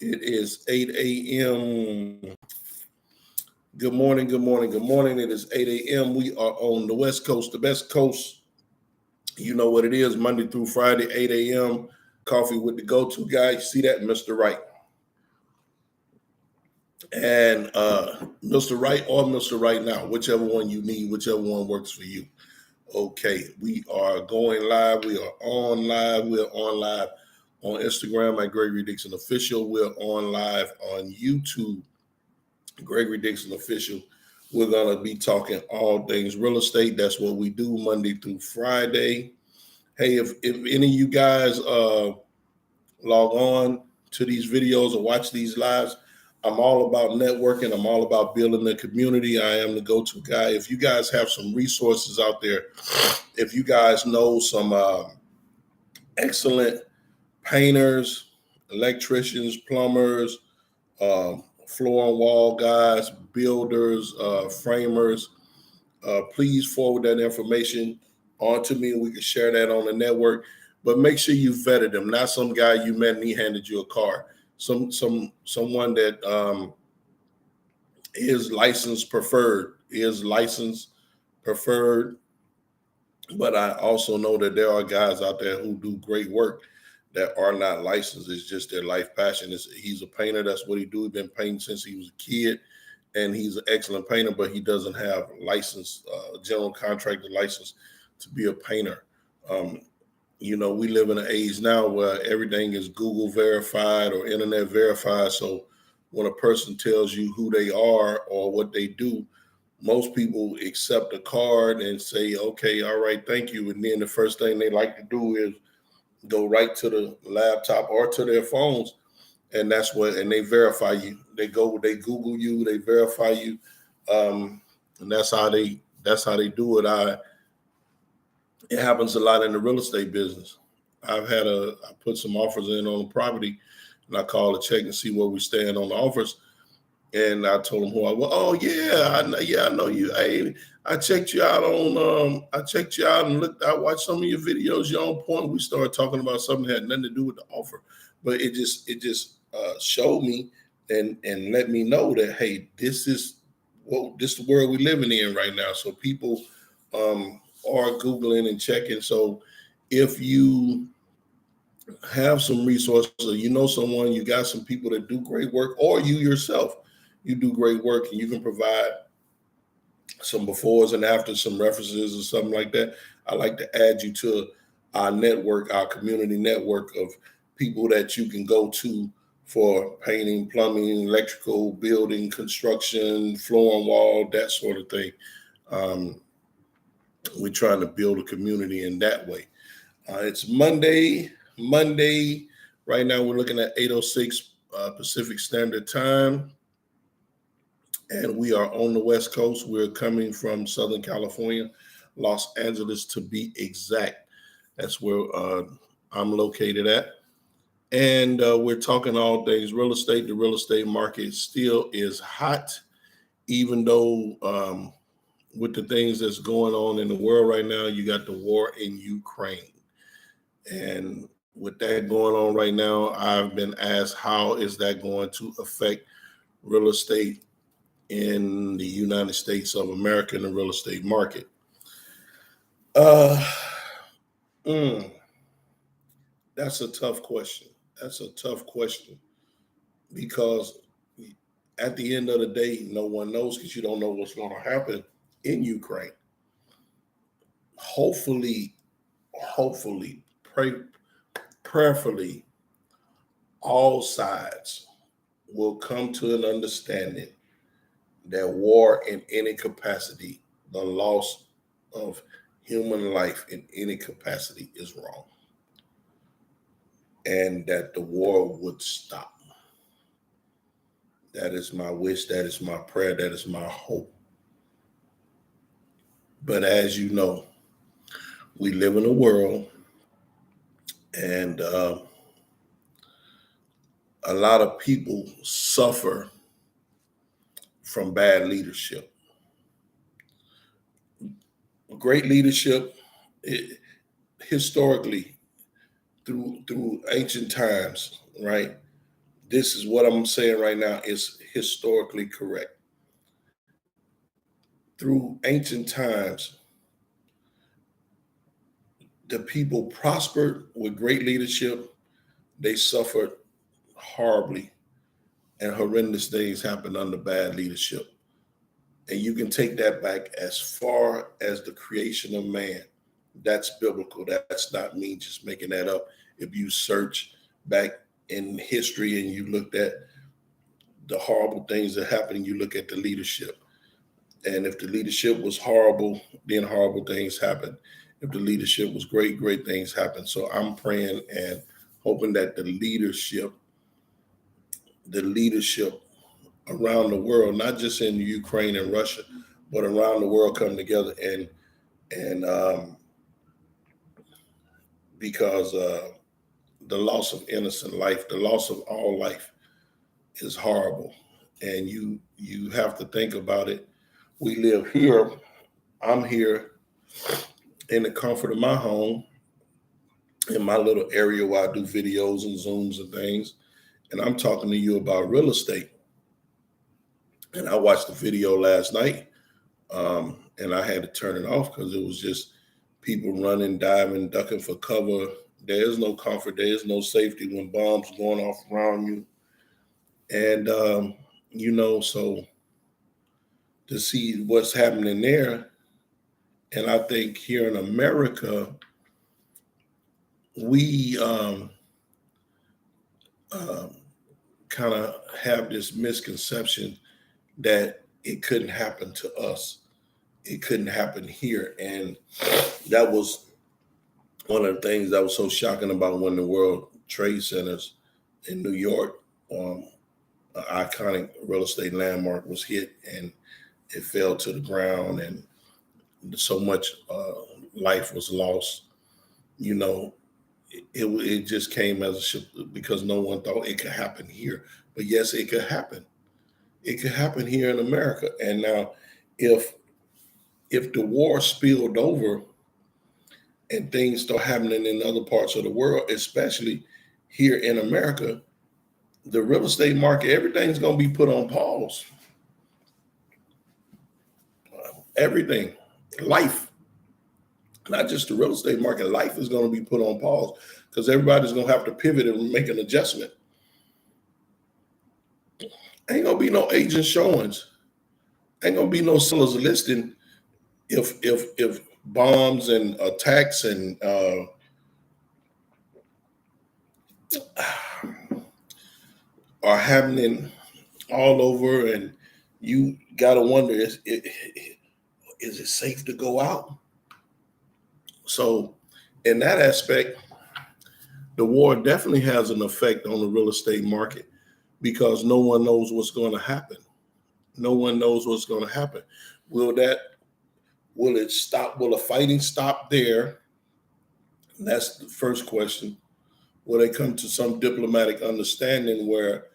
It is 8 a.m. Good morning, good morning, good morning. It is 8 a.m. We are on the West Coast, the best coast. You know what it is, Monday through Friday, 8 a.m. Coffee with the go-to guy. See that, Mr. Right. And Mr. Right or Mr. Right now, whichever one you need, whichever one works for you. Okay, we are going live. We are on live. We're on live on Instagram at Gregory Dixon Official. We're on live on YouTube, Gregory Dixon Official. We're going to be talking all things real estate. That's what we do Monday through Friday. Hey, if any of you guys log on to these videos or watch these lives, I'm all about networking. I'm all about building the community. I am the go-to guy. If you guys have some resources out there, if you guys know some excellent painters, electricians, plumbers, floor and wall guys, builders, framers, please forward that information on to me and we can share that on the network. But make sure you vetted them, not some guy you met and he handed you a car. Someone that is licensed preferred, but I also know that there are guys out there who do great work that are not licensed. It's just their life passion. He's a painter. That's what he do. He's been painting since he was a kid, and he's an excellent painter, but he doesn't have license, general contractor license to be a painter. We live in an age now where everything is Google verified or internet verified. So when a person tells you who they are or what they do, most people accept a card and say, okay, all right, thank you. And then the first thing they like to do is go right to the laptop or to their phones. And and they verify you. They Google you, they verify you. And that's how they do it. It happens a lot in the real estate business. I put some offers in on the property and I call to check and see where we stand on the offers. And I told them who I was. Oh yeah, I know you. Hey, I checked you out and I watched some of your videos. You're on point. We started talking about something that had nothing to do with the offer, but it just showed me and let me know that, hey, this is the world we're living in right now. So people are Googling and checking. So if you have some resources, or you know someone, you got some people that do great work, or you yourself, you do great work and you can provide some befores and afters, some references or something like that, I like to add you to our network, our community network of people that you can go to for painting, plumbing, electrical, building, construction, floor and wall, that sort of thing. We're trying to build a community in that way. It's Monday. Right now we're looking at 8:06 Pacific Standard Time. And we are on the West Coast. We're coming from Southern California, Los Angeles to be exact. That's where I'm located at. And we're talking all things real estate. The real estate market still is hot, even though with the things that's going on in the world right now, you got the war in Ukraine. And with that going on right now, I've been asked, how is that going to affect real estate in the United States of America in the real estate market? That's a tough question. Because at the end of the day, no one knows, because you don't know what's going to happen in Ukraine. Hopefully, prayerfully, all sides will come to an understanding that war in any capacity, the loss of human life in any capacity, is wrong. And that the war would stop. That is my wish. That is my prayer. That is my hope. But as you know, we live in a world, and a lot of people suffer from bad leadership. Great leadership, historically, through ancient times, right? this is what I'm saying right now is historically correct. Through ancient times, the people prospered with great leadership. They suffered horribly, and horrendous things happened under bad leadership. And you can take that back as far as the creation of man. That's biblical. That's not me just making that up. If you search back in history and you looked at the horrible things that happened, you look at the leadership. And if the leadership was horrible, then horrible things happen. If the leadership was great, great things happen. So I'm praying and hoping that the leadership around the world, not just in Ukraine and Russia, but around the world, come together and because the loss of innocent life, the loss of all life, is horrible, and you have to think about it. We live here. I'm here in the comfort of my home, in my little area where I do videos and Zooms and things, and I'm talking to you about real estate. And I watched the video last night, and I had to turn it off because it was just people running, diving, ducking for cover. There is no comfort. There is no safety when bombs are going off around you. And, so to see what's happening there, and I think here in America, we kind of have this misconception that it couldn't happen to us. It couldn't happen here. And that was one of the things that was so shocking about when the World Trade Centers in New York, an iconic real estate landmark, was hit and it fell to the ground, and so much life was lost. It just came as a ship because no one thought it could happen here. But yes, it could happen. It could happen here in America. And now, if the war spilled over and things start happening in other parts of the world, especially here in America, the real estate market, everything's going to be put on pause. Everything, life, not just the real estate market, life is going to be put on pause because everybody's going to have to pivot and make an adjustment. Ain't going to be no agent showings. Ain't going to be no sellers listing if bombs and attacks and are happening all over, and you got to wonder, is it safe to go out? So in that aspect, the war definitely has an effect on the real estate market because no one knows what's going to happen. No one knows what's going to happen. Will it stop? Will the fighting stop there? That's the first question. Will they come to some diplomatic understanding where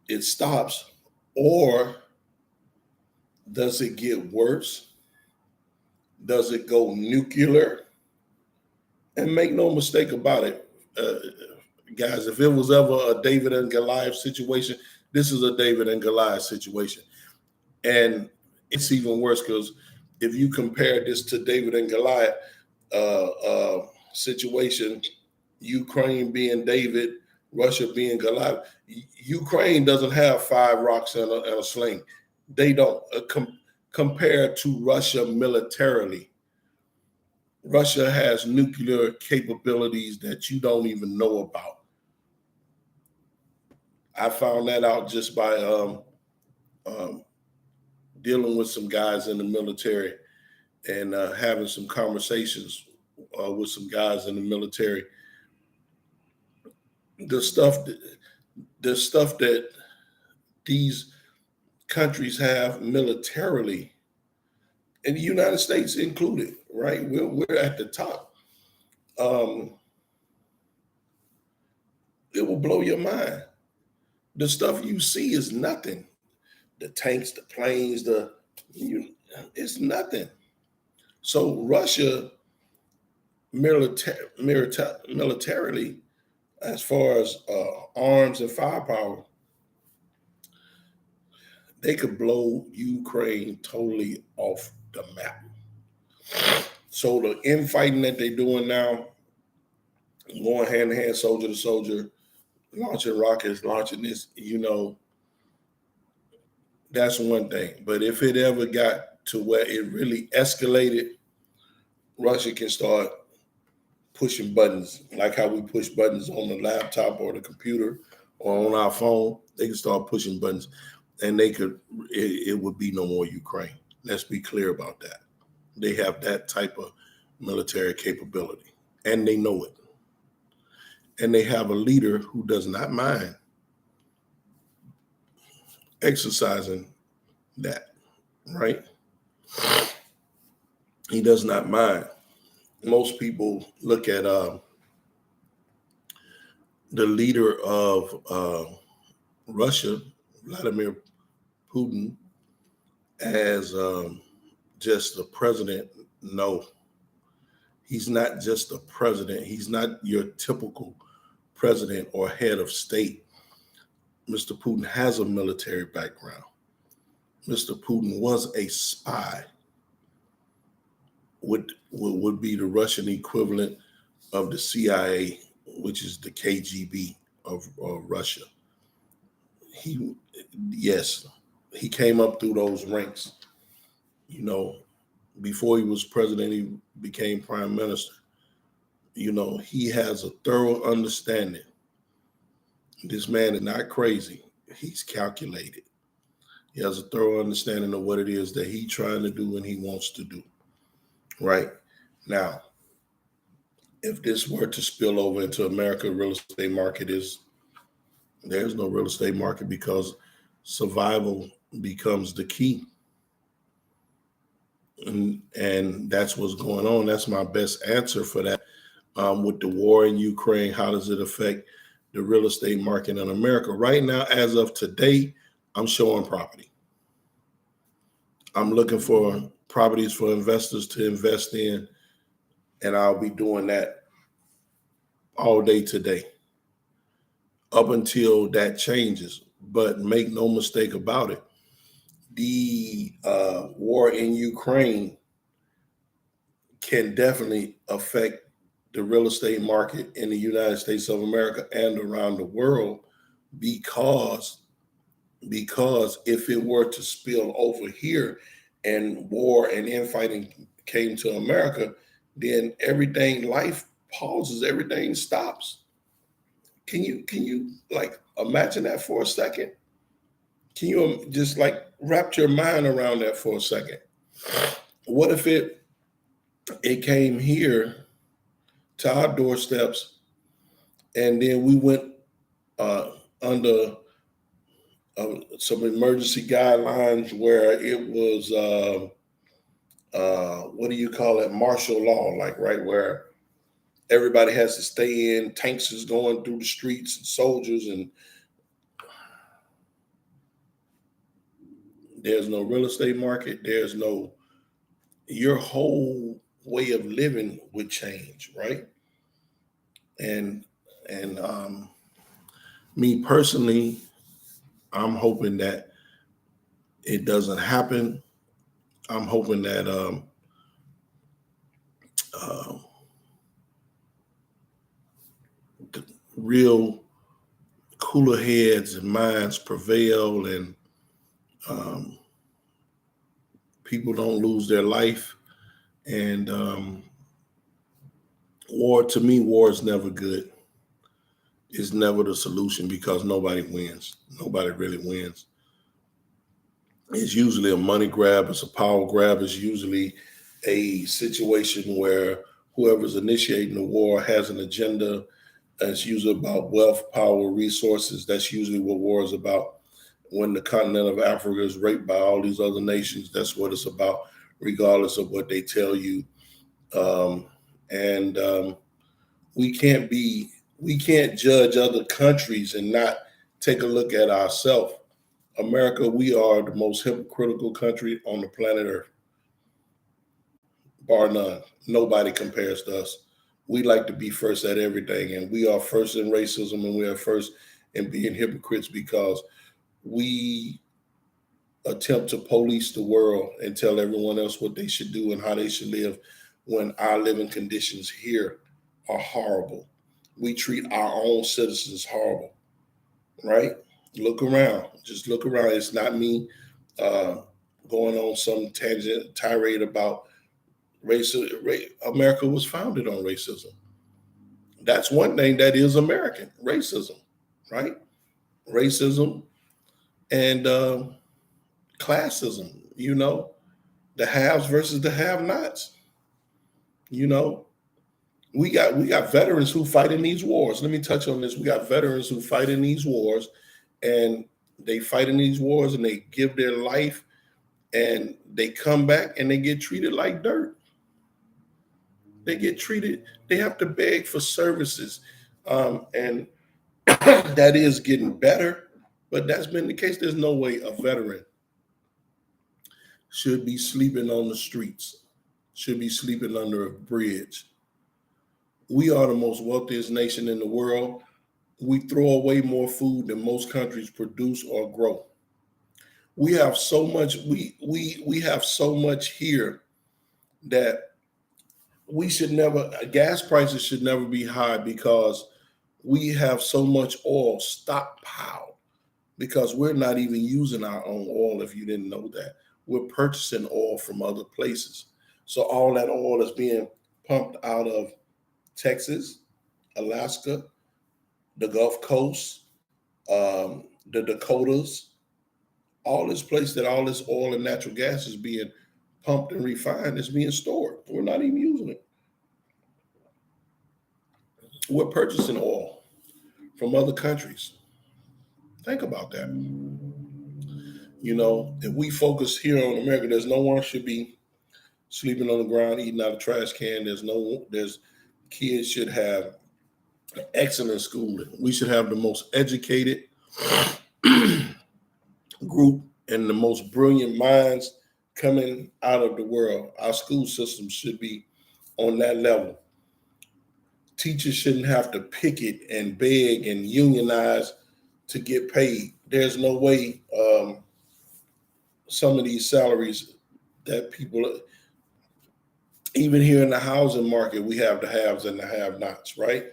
it stops, or does it get worse? Does it go nuclear? And make no mistake about it, guys, if it was ever a David and Goliath situation, this is a David and Goliath situation. And it's even worse because if you compare this to David and Goliath situation, Ukraine being David, Russia being Goliath, Ukraine doesn't have 5 rocks and a sling. They don't. Compared to Russia militarily, Russia has nuclear capabilities that you don't even know about. I found that out just by dealing with some guys in the military and having some conversations with some guys in the military. The stuff that these countries have militarily, and the United States included, right? We're at the top. It will blow your mind. The stuff you see is nothing. The tanks, the planes, it's nothing. So Russia militarily as far as arms and firepower, they could blow Ukraine totally off the map. So the infighting that they're doing now, going hand to hand, soldier to soldier, launching rockets, launching this, that's one thing. But if it ever got to where it really escalated, Russia can start pushing buttons, like how we push buttons on the laptop or the computer or on our phone. They can start pushing buttons, and it would be no more Ukraine. Let's be clear about that. They have that type of military capability, and they know it. And they have a leader who does not mind exercising that, right? He does not mind. Most people look at the leader of Russia, Vladimir Putin, as just a president. No, he's not just a president. He's not your typical president or head of state. Mr. Putin has a military background. Mr. Putin was a spy. Would be the Russian equivalent of the CIA, which is the KGB of Russia. He came up through those ranks. Before he was president, he became prime minister. He has a thorough understanding. This man is not crazy. He's calculated. He has a thorough understanding of what it is that he's trying to do and he wants to do. Right now, if this were to spill over into America, real estate market there's no real estate market because survival becomes the key. And that's what's going on. That's my best answer for that. With the war in Ukraine, how does it affect the real estate market in America? Right now, as of today, I'm showing property. I'm looking for properties for investors to invest in, and I'll be doing that all day today up until that changes. But make no mistake about it, the war in Ukraine can definitely affect the real estate market in the United States of America and around the world, because if it were to spill over here and war and infighting came to America, then life pauses, everything stops. Can you like imagine that for a second? Can you just like wrap your mind around that for a second? What if it came here to our doorsteps, and then we went under some emergency guidelines where it was what do you call it, martial law, like, right, where everybody has to stay in, tanks is going through the streets and soldiers, and there's no real estate market, your whole way of living would change, right? And me personally, I'm hoping that it doesn't happen. I'm hoping that real cooler heads and minds prevail, and people don't lose their life. And war is never good. It's never the solution, because nobody wins. Nobody really wins. It's usually a money grab. It's a power grab. It's usually a situation where whoever's initiating the war has an agenda. It's usually about wealth, power, resources. That's usually what war is about. When the continent of Africa is raped by all these other nations, that's what it's about, regardless of what they tell you. We can't judge other countries and not take a look at ourselves. America, we are the most hypocritical country on the planet Earth, bar none. Nobody compares to us. we like to be first at everything, and we are first in racism, and we are first in being hypocrites because we attempt to police the world and tell everyone else what they should do and how they should live when our living conditions here are horrible. We treat our own citizens horrible, right? Look around. Just look around. It's not me uh, going on some tangent tirade about racism. America was founded on racism. That's one thing that is American racism, right? Racism and classism. The haves versus the have-nots. You know, we got veterans who fight in these wars. Let me touch on this. We got veterans who fight in these wars, and they fight in these wars, and they give their life, and they come back, and they get treated like dirt. They get treated. They have to beg for services, and that is getting better. But that's been the case. There's no way a veteran should be sleeping on the streets, should be sleeping under a bridge. We are the most wealthiest nation in the world. We throw away more food than most countries produce or grow. We have so much. We have so much here that we should never. Gas prices should never be high because we have so much oil stockpiled because we're not even using our own oil. If you didn't know that, we're purchasing oil from other places. So all that oil is being pumped out of Texas, Alaska, the Gulf Coast, the Dakotas, all this place that all this oil and natural gas is being pumped and refined is being stored. We're not even using it. We're purchasing oil from other countries. Think about that. If we focus here on America, there's no one should be sleeping on the ground, eating out of trash can. There's kids should have excellent schooling. We should have the most educated group and the most brilliant minds coming out of the world. Our school system should be on that level. Teachers shouldn't have to picket and beg and unionize to get paid. There's no way some of these salaries that people, even here in the housing market, we have the haves and the have-nots, right?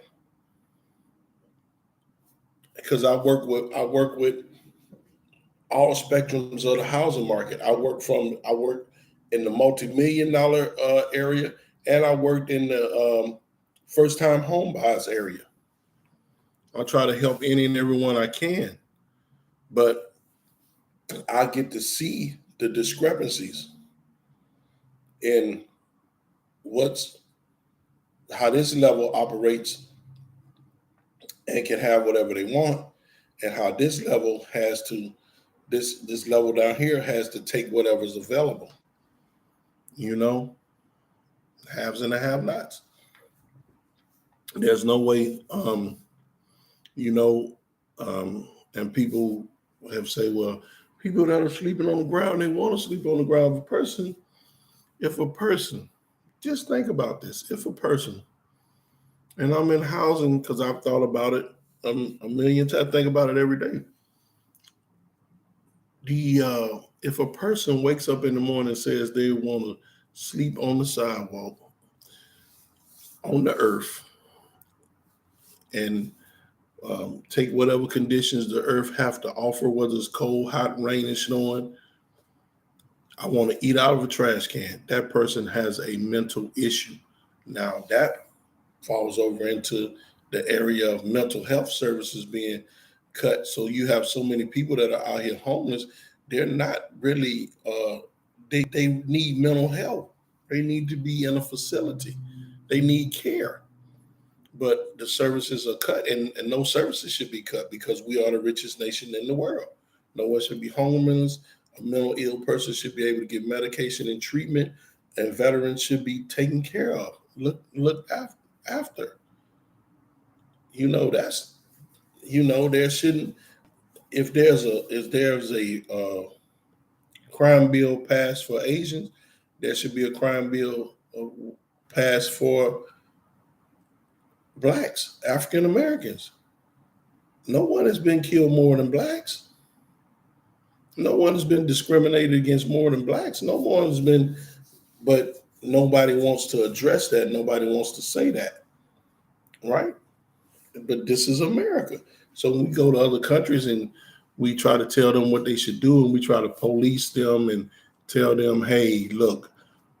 Because I work with all spectrums of the housing market. I work in the multi-million-dollar area, and I worked in the first-time home buyers area. I try to help any and everyone I can, but I get to see the discrepancies in how this level operates and can have whatever they want, and how this level this level down here has to take whatever's available. Haves and the have-nots. There's no way, and people have said, well, people that are sleeping on the ground, they want to sleep on the ground. If a person, just think about this, if a person, and I'm in housing because I've thought about it a million times, I think about it every day. If a person wakes up in the morning and says they want to sleep on the sidewalk, on the earth, and take whatever conditions the earth have to offer, whether it's cold, hot, rain, and snowing, I want to eat out of a trash can. That person has a mental issue. Now that falls over into the area of mental health services being cut. So you have so many people that are out here homeless. They're not really, they need mental health. They need to be in a facility. They need care. But the services are cut, and no services should be cut because we are the richest nation in the world. No one should be homeless. A mental ill person should be able to get medication and treatment, and veterans should be taken care of. Look after. There shouldn't. If there's a crime bill passed for Asians, there should be a crime bill passed for blacks, African Americans. No one has been killed more than blacks. No one has been discriminated against more than blacks. No one has been, but nobody wants to address that. Nobody wants to say that, right? But this is America. So when we go to other countries and we try to tell them what they should do, and we try to police them and tell them, hey, look,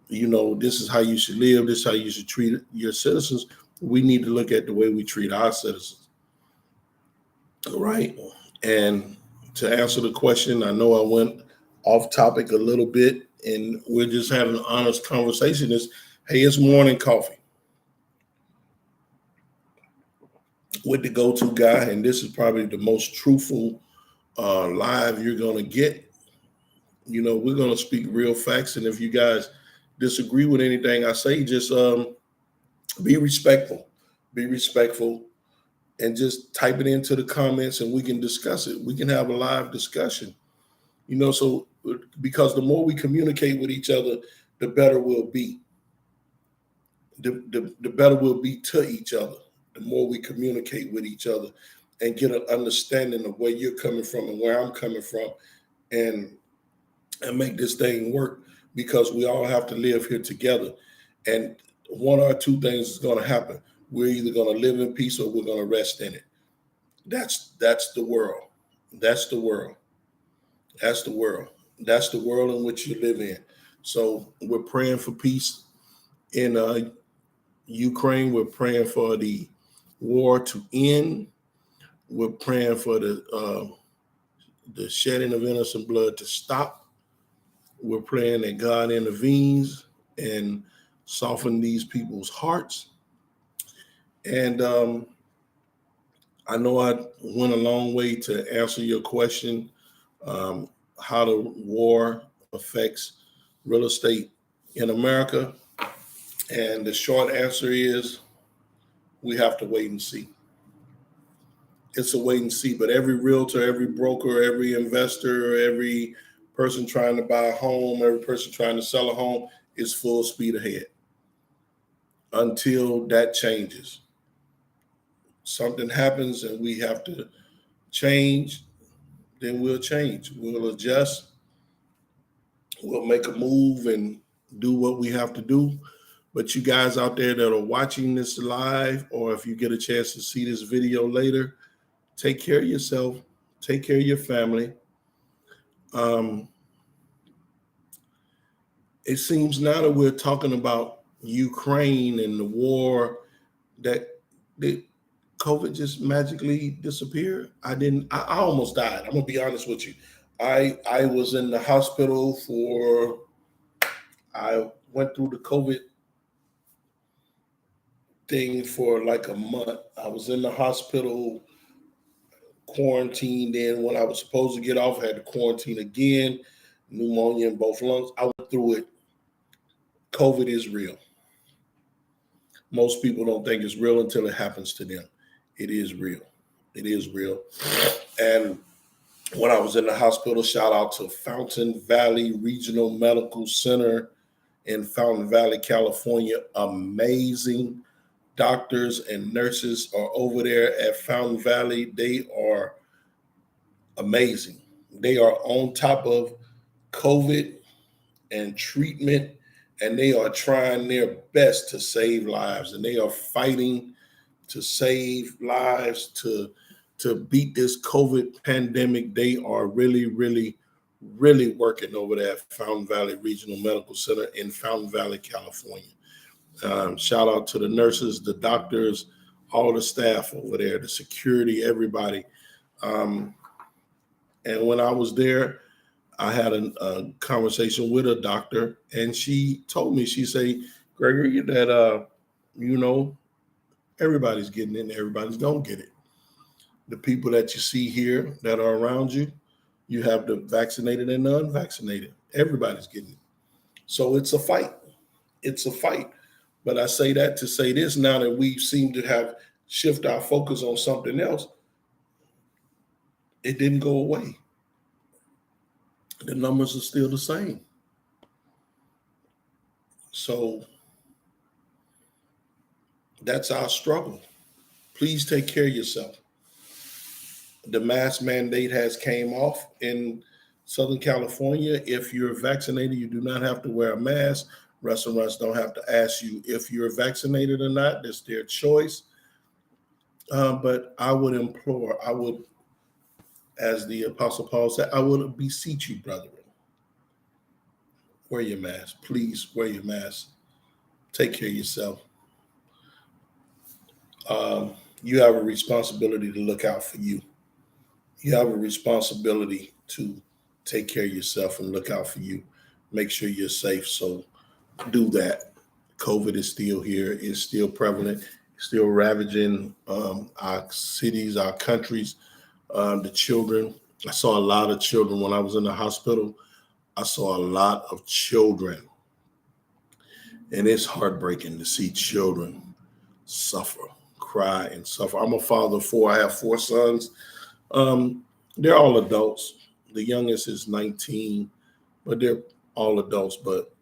this is how you should live, this is how you should treat your citizens. We need to look at the way we treat our citizens, right? And to answer the question, I know I went off topic a little bit, and we're just having an honest conversation. Hey, it's morning coffee with the go-to guy, and this is probably the most truthful live you're going to get. We're going to speak real facts, and if you guys disagree with anything I say, just be respectful. Be respectful, and just type it into the comments, and we can discuss it. We can have a live discussion. So because the more we communicate with each other, the better we'll be. The better we'll be to each other. The more we communicate with each other and get an understanding of where you're coming from and where I'm coming from, and make this thing work, because we all have to live here together. And one or two things is going to happen. We're either going to live in peace or we're going to rest in it. That's the world. That's the world. That's the world. That's the world in which you live in. So we're praying for peace in Ukraine. We're praying for the war to end. We're praying for the shedding of innocent blood to stop. We're praying that God intervenes and soften these people's hearts. And I know I went a long way to answer your question, how the war affects real estate in America. And the short answer is we have to wait and see. It's a wait and see, but every realtor, every broker, every investor, every person trying to buy a home, every person trying to sell a home is full speed ahead until that changes. Something happens and we have to change, then we'll change. We'll adjust. We'll make a move and do what we have to do. But you guys out there that are watching this live, or if you get a chance to see this video later, take care of yourself. Take care of your family. It seems now that we're talking about Ukraine and the war, that COVID just magically disappeared. I almost died. I'm gonna be honest with you. I was in the hospital I went through the COVID thing for like a month. I was in the hospital, quarantined. Then when I was supposed to get off, I had to quarantine again, pneumonia in both lungs. I went through it. COVID is real. Most people don't think it's real until it happens to them. It is real. It is real. And when I was in the hospital, shout out to Fountain Valley Regional Medical Center in Fountain Valley, California. Amazing doctors and nurses are over there at Fountain Valley. They are amazing. They are on top of COVID and treatment, and they are trying their best to save lives, and they are fighting to save lives, to beat this COVID pandemic. They are really, really, really working over there at Fountain Valley Regional Medical Center in Fountain Valley, California. Shout out to the nurses, the doctors, all the staff over there, the security, everybody. And when I was there, I had a conversation with a doctor, and she told me, she said, Gregory, that, everybody's getting it and everybody's going to get it. The people that you see here that are around you, you have the vaccinated and the unvaccinated. Everybody's getting it. So it's a fight. It's a fight. But I say that to say this, now that we seem to have shift our focus on something else, it didn't go away. The numbers are still the same. So that's our struggle. Please take care of yourself. The mask mandate has came off in Southern California. If you're vaccinated, you do not have to wear a mask. Restaurants don't have to ask you if you're vaccinated or not. That's their choice. But I would implore, as the Apostle Paul said, I would beseech you, brethren, wear your mask. Please wear your mask. Take care of yourself. You have a responsibility to look out for you. You have a responsibility to take care of yourself and look out for you. Make sure you're safe. So do that. COVID is still here. It's still prevalent. Still ravaging our cities, our countries, the children. I saw a lot of children when I was in the hospital. I saw a lot of children. And it's heartbreaking to see children suffer, cry, and suffer. I'm a father of four. I have 4 sons. They're all adults. The youngest is 19, but they're all adults. But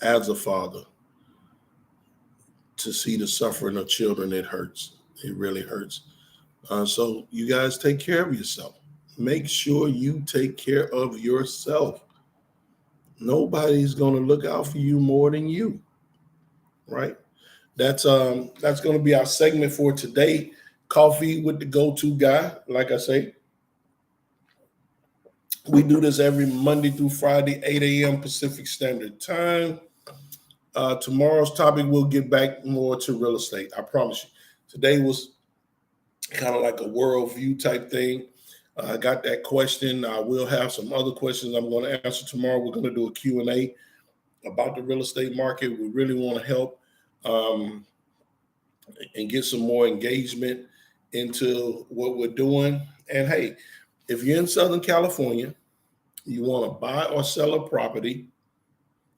as a father, to see the suffering of children, it hurts. It really hurts. So you guys take care of yourself. Make sure you take care of yourself. Nobody's going to look out for you more than you, right? That's going to be our segment for today. Coffee with the go-to guy. Like I say, we do this every Monday through Friday, 8 a.m. Pacific Standard Time. Tomorrow's topic, we'll get back more to real estate. I promise you. Today was kind of like a worldview type thing. I got that question. I will have some other questions I'm going to answer tomorrow. We're going to do a Q&A about the real estate market. We really want to help and get some more engagement into what we're doing. And hey, if you're in Southern California, you want to buy or sell a property,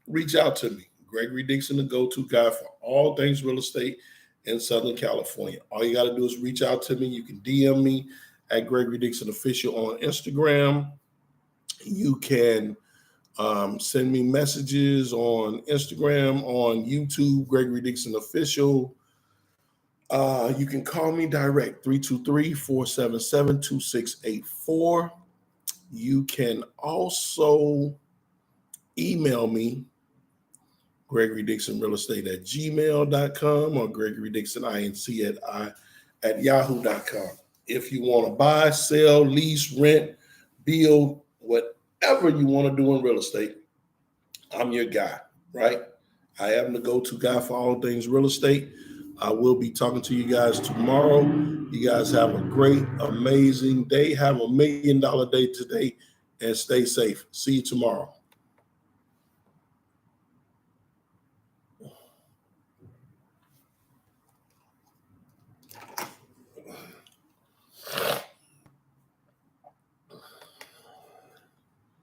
reach out to me. Gregory Dixon, the go-to guy for all things real estate in Southern California. All you got to do is reach out to me. You can DM me at Gregory Dixon Official on Instagram. You can send me messages on Instagram, on YouTube, Gregory Dixon Official. You can call me direct, 323-477-2684. You can also email me, Gregory Dixon Real Estate at gmail.com or Gregory Dixon INC at yahoo.com. If you want to buy, sell, lease, rent, build, whatever you want to do in real estate, I'm your guy, right? I am the go-to guy for all things real estate. I will be talking to you guys tomorrow. You guys have a great, amazing day. Have $1 million day today and stay safe. See you tomorrow.